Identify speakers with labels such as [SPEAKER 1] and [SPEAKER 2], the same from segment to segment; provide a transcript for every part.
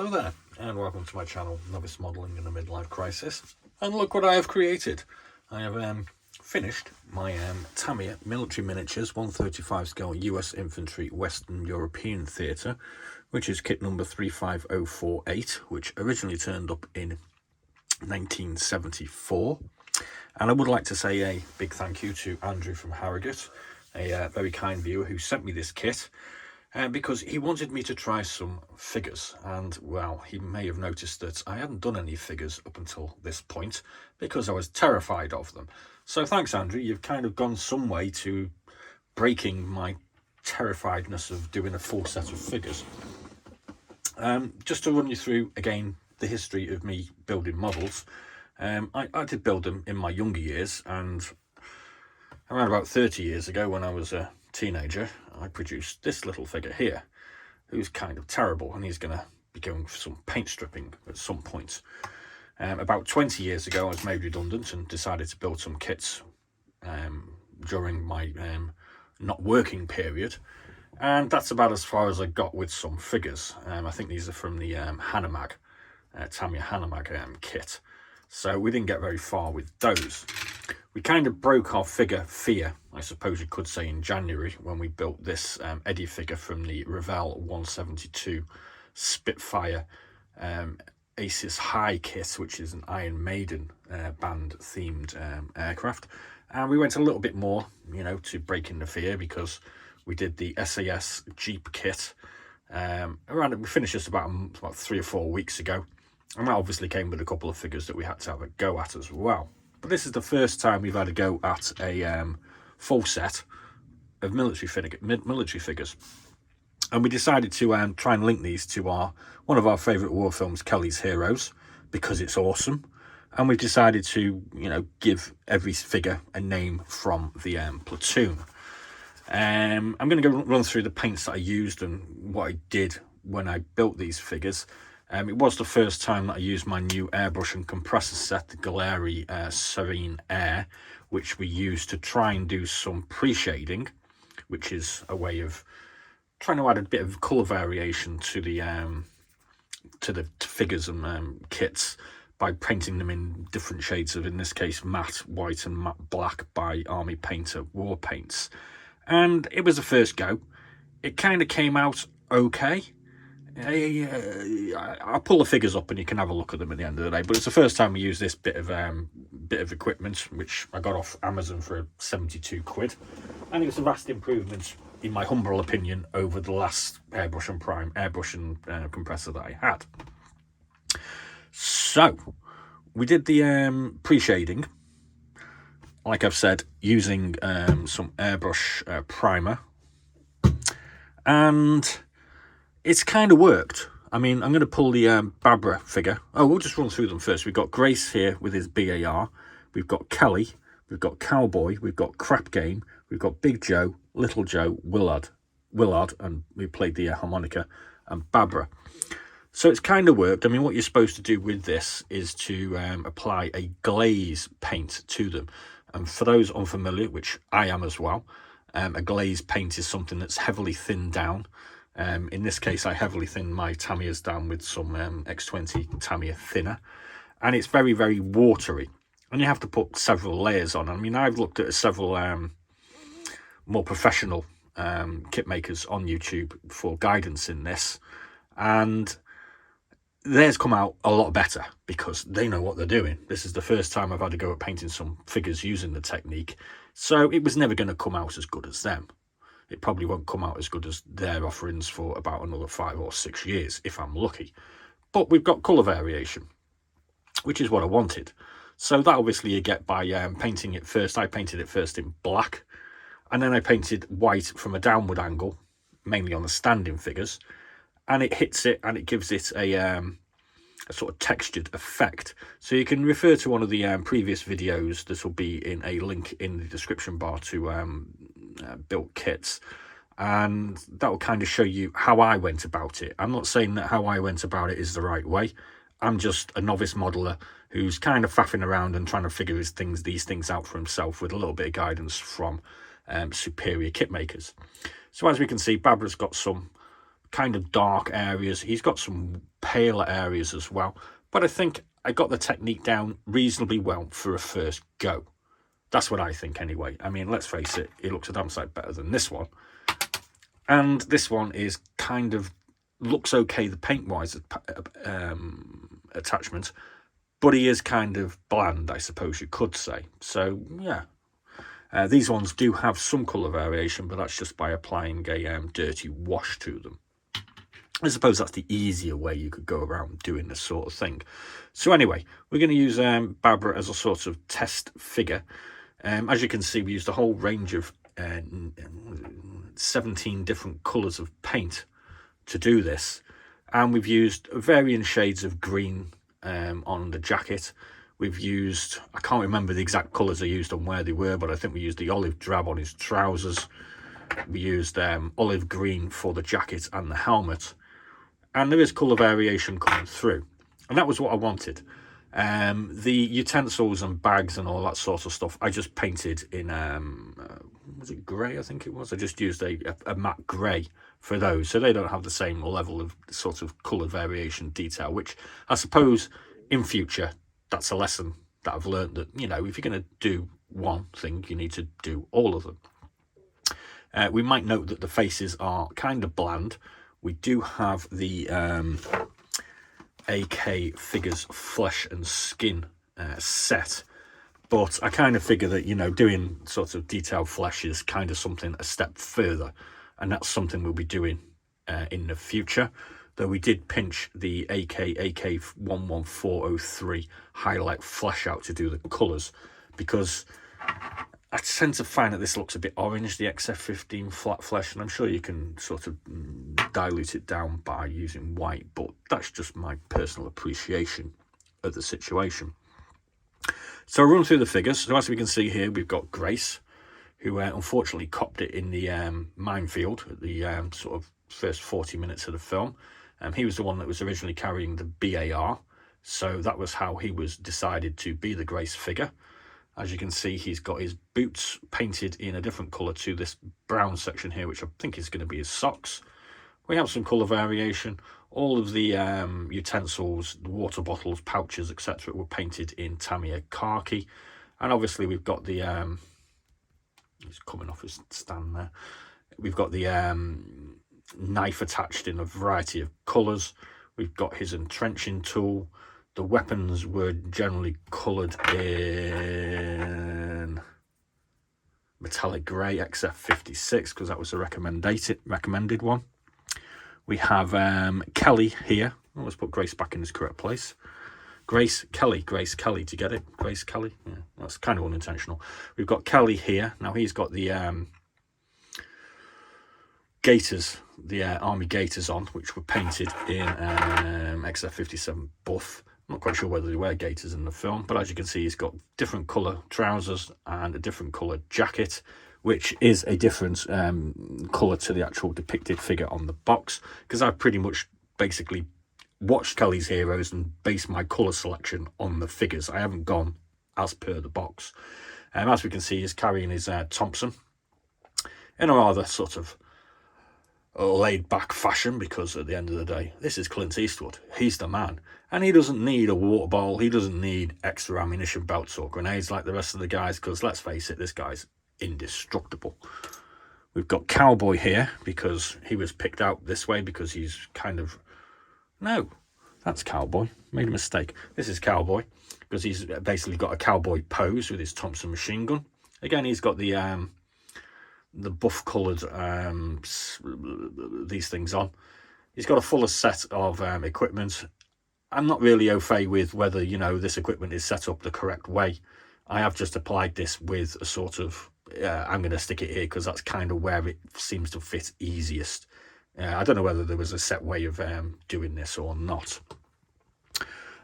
[SPEAKER 1] Hello there, and welcome to my channel, Novice Modelling in a Midlife Crisis. And look what I have created. I have finished my Tamiya military miniatures 135 scale US Infantry Western European Theatre, which is kit number 35048, which originally turned up in 1974. And I would like to say a big thank you to Andrew from Harrogate, a very kind viewer who sent me this kit. Because he wanted me to try some figures, and well, he may have noticed that I hadn't done any figures up until this point because I was terrified of them. So thanks, Andrew, you've kind of gone some way to breaking my terrifiedness of doing a full set of figures. Just to run you through again the history of me building models. I did build them in my younger years, and around about 30 years ago when I was a teenager, I produced this little figure here, who's kind of terrible, and he's going to be going for some paint stripping at some point. About 20 years ago, I was made redundant and decided to build some kits during my not working period, and that's about as far as I got with some figures. I think these are from the Tamiya Hanamag kit, so we didn't get very far with those. We kind of broke our figure fear, I suppose you could say, in January when we built this Eddie figure from the Revell 172 Spitfire Aces High kit, which is an Iron Maiden band themed aircraft. And we went a little bit more, you know, to break in the fear, because we did the SAS Jeep kit. We finished this about 3 or 4 weeks ago, and that obviously came with a couple of figures that we had to have a go at as well. But this is the first time we've had a go at a full set of military figures. And we decided to try and link these to one of our favourite war films, Kelly's Heroes, because it's awesome. And we've decided to, you know, give every figure a name from the platoon. I'm going to go run through the paints that I used and what I did when I built these figures. It was the first time that I used my new airbrush and compressor set, the Galeri Serene Air, which we used to try and do some pre-shading, which is a way of trying to add a bit of colour variation to the figures and kits by painting them in different shades of, in this case, matte white and matte black by Army Painter War Paints. And it was a first go. It kind of came out okay. I'll pull the figures up and you can have a look at them at the end of the day, but it's the first time we use this bit of equipment, which I got off Amazon for 72 quid, and it's a vast improvement, in my humble opinion, over the last airbrush and compressor that I had. So we did the pre-shading, like I've said, using some airbrush primer, and it's kind of worked. I mean, I'm going to pull the Barbara figure. Oh, we'll just run through them first. We've got Grace here with his BAR. We've got Kelly. We've got Cowboy. We've got Crap Game. We've got Big Joe, Little Joe, Willard, and we played the harmonica, and Barbara. So it's kind of worked. I mean, what you're supposed to do with this is to apply a glaze paint to them. And for those unfamiliar, which I am as well, a glaze paint is something that's heavily thinned down. In this case, I heavily thinned my Tamiyas down with some X20 Tamiya thinner, and it's very, very watery, and you have to put several layers on. I mean, I've looked at several more professional kit makers on YouTube for guidance in this, and theirs come out a lot better because they know what they're doing. This is the first time I've had to go at painting some figures using the technique, so it was never going to come out as good as them. It probably won't come out as good as their offerings for about another 5 or 6 years, if I'm lucky. But we've got colour variation, which is what I wanted. So that obviously you get by painting it first. I painted it first in black, and then I painted white from a downward angle, mainly on the standing figures, and it hits it and it gives it a sort of textured effect. So you can refer to one of the previous videos. This will be in a link in the description bar to built kits, and that will kind of show you how I went about it. I'm not saying that how I went about it is the right way. I'm just a novice modeler who's kind of faffing around and trying to figure these things out for himself with a little bit of guidance from superior kit makers. So as we can see, Barbara's got some kind of dark areas. He's got some paler areas as well. But I think I got the technique down reasonably well for a first go. That's what I think anyway. I mean, let's face it, it looks a damn sight better than this one. And this one is kind of, looks okay, the paint-wise attachment, but he is kind of bland, I suppose you could say. So, yeah. These ones do have some colour variation, but that's just by applying a dirty wash to them. I suppose that's the easier way you could go around doing this sort of thing. So anyway, we're going to use Barbara as a sort of test figure. As you can see, we used a whole range of 17 different colours of paint to do this. And we've used varying shades of green on the jacket. We've used, I can't remember the exact colours I used on where they were, but I think we used the olive drab on his trousers. We used olive green for the jacket and the helmet. And there is colour variation coming through. And that was what I wanted. The utensils and bags and all that sort of stuff, I just painted in, was it grey, I think it was? I just used a matte grey for those, so they don't have the same level of sort of colour variation detail, which I suppose in future, that's a lesson that I've learned, that, you know, if you're going to do one thing, you need to do all of them. We might note that the faces are kind of bland. We do have the AK Figures Flesh and Skin set, but I kind of figure that, you know, doing sort of detailed flesh is kind of something a step further, and that's something we'll be doing in the future. Though we did pinch the AK 11403 highlight flesh out to do the colours, because I tend to find that this looks a bit orange, the XF15 flat flesh, and I'm sure you can sort of dilute it down by using white, but that's just my personal appreciation of the situation. So I'll run through the figures. So as we can see here, we've got Grace, who unfortunately copped it in the minefield at the sort of first 40 minutes of the film. He was the one that was originally carrying the BAR, so that was how he was decided to be the Grace figure. As you can see, he's got his boots painted in a different colour to this brown section here, which I think is going to be his socks. We have some colour variation. All of the utensils, the water bottles, pouches, etc. were painted in Tamiya khaki. And obviously we've got the, he's coming off his stand there. We've got the knife attached in a variety of colours. We've got his entrenching tool. The weapons were generally coloured in metallic grey, XF56, because that was the recommended one. We have Kelly here. Oh, let's put Grace back in his correct place. Grace Kelly. Do you get it? Grace Kelly. Yeah, that's kind of unintentional. We've got Kelly here. Now he's got the gaiters, the army gaiters on, which were painted in XF57 buff. I'm not quite sure whether they wear gaiters in the film, but as you can see, he's got different colour trousers and a different colour jacket, which is a different colour to the actual depicted figure on the box, because I've pretty much basically watched Kelly's Heroes and based my colour selection on the figures. I haven't gone as per the box. As we can see, he's carrying his Thompson in a rather sort of laid back fashion, because at the end of the day, this is Clint Eastwood. He's the man, and he doesn't need a water bottle. He doesn't need extra ammunition belts or grenades like the rest of the guys, because let's face it, this guy's indestructible. We've got Cowboy here, because he was picked out this way because he's kind of, no, that's Cowboy, made a mistake. This is Cowboy, because he's basically got a cowboy pose with his Thompson machine gun. Again, he's got the buff coloured these things on. He's got a fuller set of equipment. I'm not really au fait with whether, you know, this equipment is set up the correct way. I have just applied this with a sort of, I'm going to stick it here because that's kind of where it seems to fit easiest. I don't know whether there was a set way of doing this or not.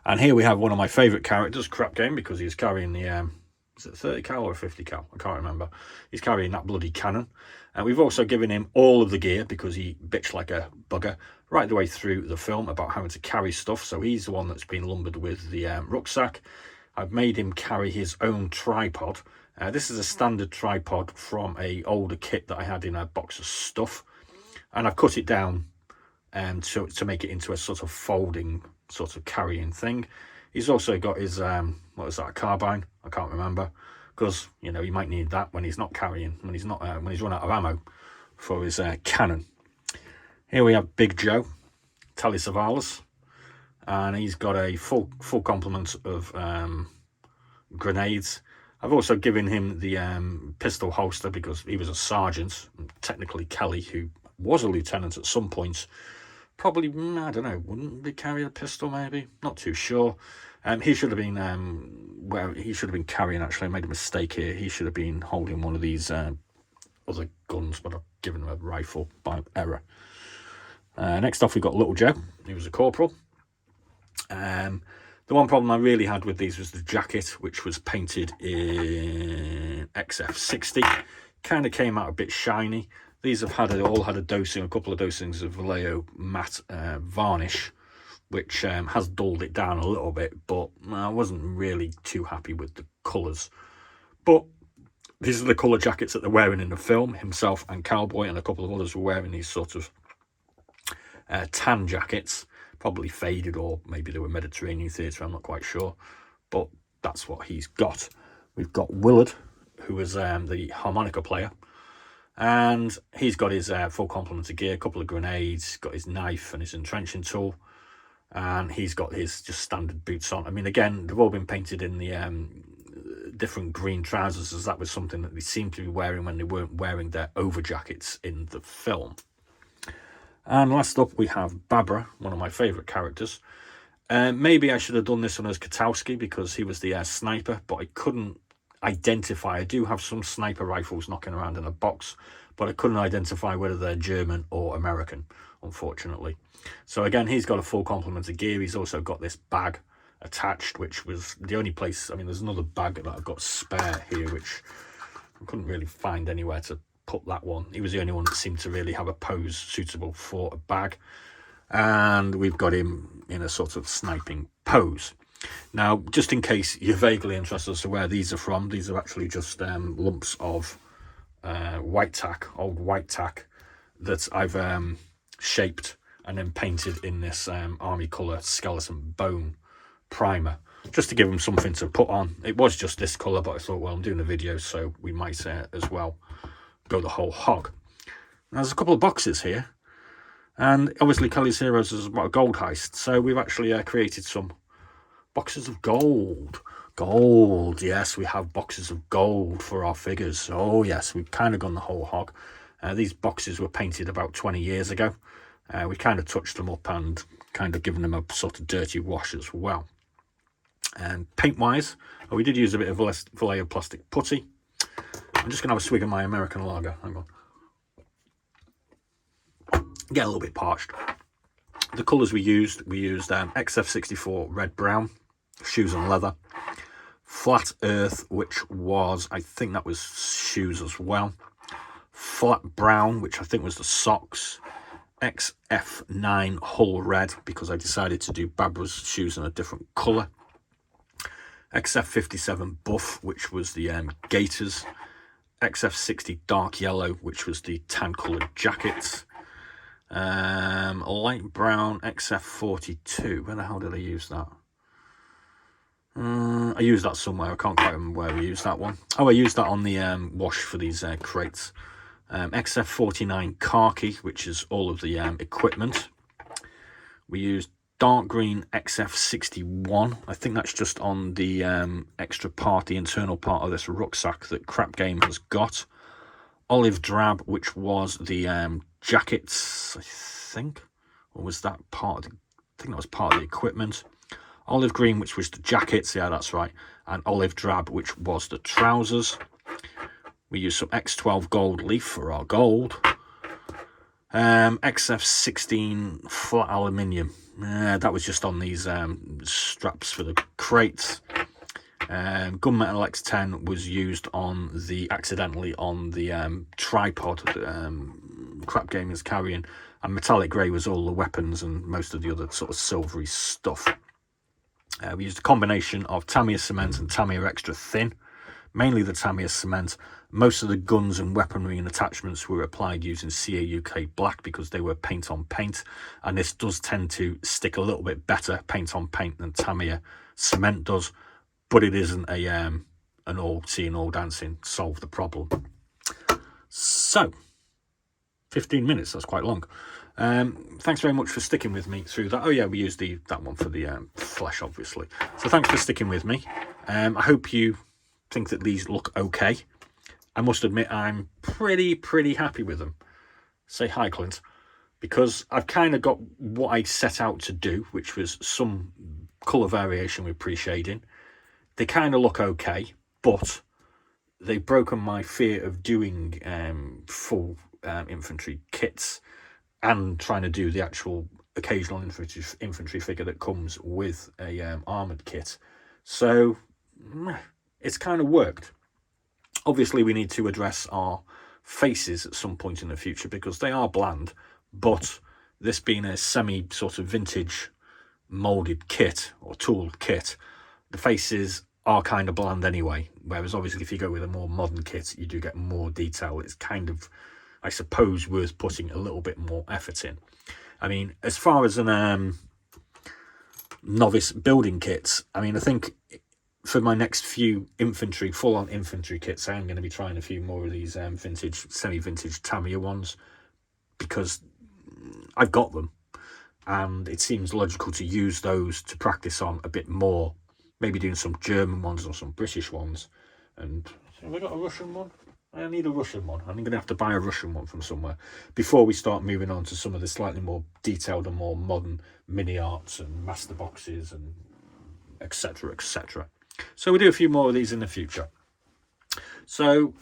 [SPEAKER 1] And here we have one of my favourite characters, Crap Game, because he's carrying the is it 30 cal or 50 cal? I can't remember. He's carrying that bloody cannon. And we've also given him all of the gear, because he bitched like a bugger right the way through the film about having to carry stuff. So he's the one that's been lumbered with the rucksack. I've made him carry his own tripod. This is a standard tripod from a older kit that I had in a box of stuff. And I've cut it down to make it into a sort of folding, sort of carrying thing. He's also got his, what was that, a carbine? I can't remember, because, you know, he might need that when he's not carrying, when he's run out of ammo for his cannon. Here we have Big Joe, Telly Savalas, and he's got a full complement of grenades. I've also given him the pistol holster because he was a sergeant. Technically, Kelly, who was a lieutenant at some point, probably, I don't know, wouldn't be carrying a pistol, maybe? Not too sure. He should have been he should have been carrying, actually. I made a mistake here. He should have been holding one of these other guns, but I've given him a rifle by error. Next off, we've got Little Joe. He was a corporal. The one problem I really had with these was the jacket, which was painted in XF60. Kind of came out a bit shiny. These have all had a couple of dosings of Vallejo matte varnish, which has dulled it down a little bit, but I wasn't really too happy with the colours. But these are the colour jackets that they're wearing in the film. Himself and Cowboy and a couple of others were wearing these sort of tan jackets, probably faded, or maybe they were Mediterranean theatre, I'm not quite sure, but that's what he's got. We've got Willard, who was the harmonica player, and he's got his full complement of gear, a couple of grenades, got his knife and his entrenching tool, and he's got his just standard boots on. I mean, again, they've all been painted in the different green trousers, as that was something that they seemed to be wearing when they weren't wearing their over jackets in the film. And last up, we have Barbara, one of my favourite characters. Maybe I should have done this one as Katowski because he was the sniper, but I couldn't identify. I do have some sniper rifles knocking around in a box, but I couldn't identify whether they're German or American, unfortunately. So again, he's got a full complement of gear. He's also got this bag attached, which was the only place. I mean, there's another bag that I've got spare here, which I couldn't really find anywhere to put that one. He was the only one that seemed to really have a pose suitable for a bag, and we've got him in a sort of sniping pose. Now, just in case you're vaguely interested as to where these are from, these are actually just lumps of white tack, old white tack, that I've shaped and then painted in this army colour skeleton bone primer, just to give them something to put on. It was just this colour, but I thought, well, I'm doing a video, so we might as well go the whole hog. Now, there's a couple of boxes here, and obviously Kelly's Heroes is about a gold heist, so we've actually created some boxes of gold. Yes, we have boxes of gold for our figures. Oh yes, we've kind of gone the whole hog. These boxes were painted about 20 years ago. We kind of touched them up and kind of given them a sort of dirty wash as well. And paint wise, we did use a bit of Vallejo plastic putty. I'm just going to have a swig of my American lager. Hang on. Get a little bit parched. The colours we used XF64 red brown, shoes and leather. Flat earth, which was, I think that was shoes as well. Flat brown, which I think was the socks. XF9 hull red, because I decided to do Barbara's shoes in a different colour. XF57 buff, which was the gaiters. XF60 dark yellow, which was the tan coloured jackets. Light brown XF42. Where the hell did I use that? I used that somewhere. I can't quite remember where we used that one. Oh, I used that on the wash for these crates. XF49 khaki, which is all of the equipment. We used dark green XF61. I think that's just on the extra part, the internal part of this rucksack that Crap Game has got. Olive drab, which was the jackets, I think. Or was that part of the, I think that was part of the equipment. Olive green, which was the jackets, yeah, that's right. And olive drab, which was the trousers. We used some X12 gold leaf for our gold. XF16 flat aluminium. That was just on these straps for the crates. Gunmetal X10 was used on the, accidentally on the tripod that Crap Game is carrying. And metallic grey was all the weapons and most of the other sort of silvery stuff. We used a combination of Tamiya cement and Tamiya extra thin, mainly the Tamiya cement. Most of the guns and weaponry and attachments were applied using CAUK black because they were paint on paint, and this does tend to stick a little bit better paint on paint than Tamiya cement does, but it isn't a an all seeing all dancing solve the problem. So 15 minutes, that's quite long. Thanks very much for sticking with me through that. Oh yeah, we used that one for the flesh, obviously. So thanks for sticking with me. I hope you think that these look okay. I must admit I'm pretty happy with them. Say hi, Clint. Because I've kind of got what I set out to do, which was some colour variation with pre-shading. They kind of look okay, but they've broken my fear of doing full infantry kits and trying to do the actual occasional infantry figure that comes with a armoured kit. So it's kind of worked. Obviously, we need to address our faces at some point in the future because they are bland, but this being a semi sort of vintage moulded kit or tooled kit, the faces are kind of bland anyway, whereas obviously if you go with a more modern kit you do get more detail. It's kind of, I suppose, worth putting a little bit more effort in. I mean, as far as an novice building kits, I mean, I think for my next few infantry, full-on infantry kits, I am going to be trying a few more of these vintage, semi-vintage Tamiya ones, because I've got them and it seems logical to use those to practice on a bit more, maybe doing some German ones or some British ones. And have I got a Russian one? I need a Russian one. I'm going to have to buy a Russian one from somewhere before we start moving on to some of the slightly more detailed and more modern mini arts and master boxes and etc, etc. So we'll do a few more of these in the future. So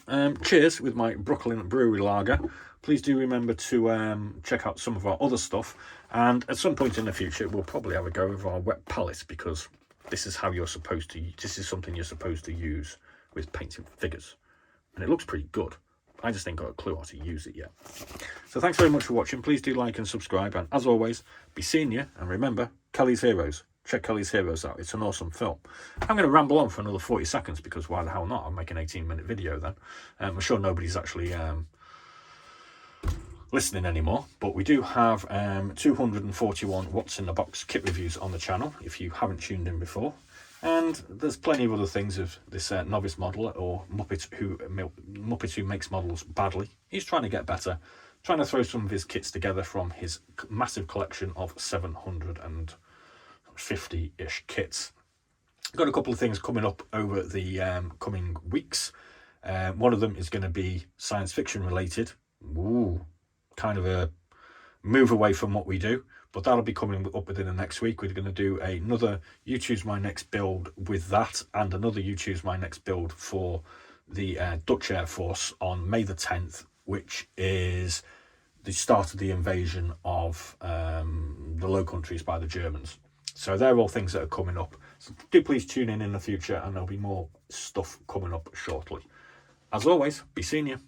[SPEAKER 1] cheers with my Brooklyn Brewery Lager. Please do remember to check out some of our other stuff, and at some point in the future we'll probably have a go with our wet palettes, because this is how you're supposed to, this is something you're supposed to use with painting figures, and it looks pretty good. I just ain't got a clue how to use it yet. So thanks very much for watching. Please do like and subscribe, and as always, be seeing you, and remember, Kelly's Heroes. Check Kelly's Heroes out. It's an awesome film. I'm going to ramble on for another 40 seconds because why the hell not? I'll make an 18-minute video then. I'm sure nobody's actually listening anymore, but we do have 241 What's in the Box kit reviews on the channel if you haven't tuned in before. And there's plenty of other things of this novice modeler or Muppet who makes models badly. He's trying to get better, trying to throw some of his kits together from his massive collection of 750-ish kits. Got a couple of things coming up over the coming weeks. One of them is going to be science fiction related. Ooh, kind of a move away from what we do, but that'll be coming up within the next week. We're going to do another You Choose My Next build with that, and another You Choose My Next build for the Dutch Air Force on May the 10th, which is the start of the invasion of the Low Countries by the Germans. So they're all things that are coming up. So do please tune in the future, and there'll be more stuff coming up shortly. As always, be seeing you.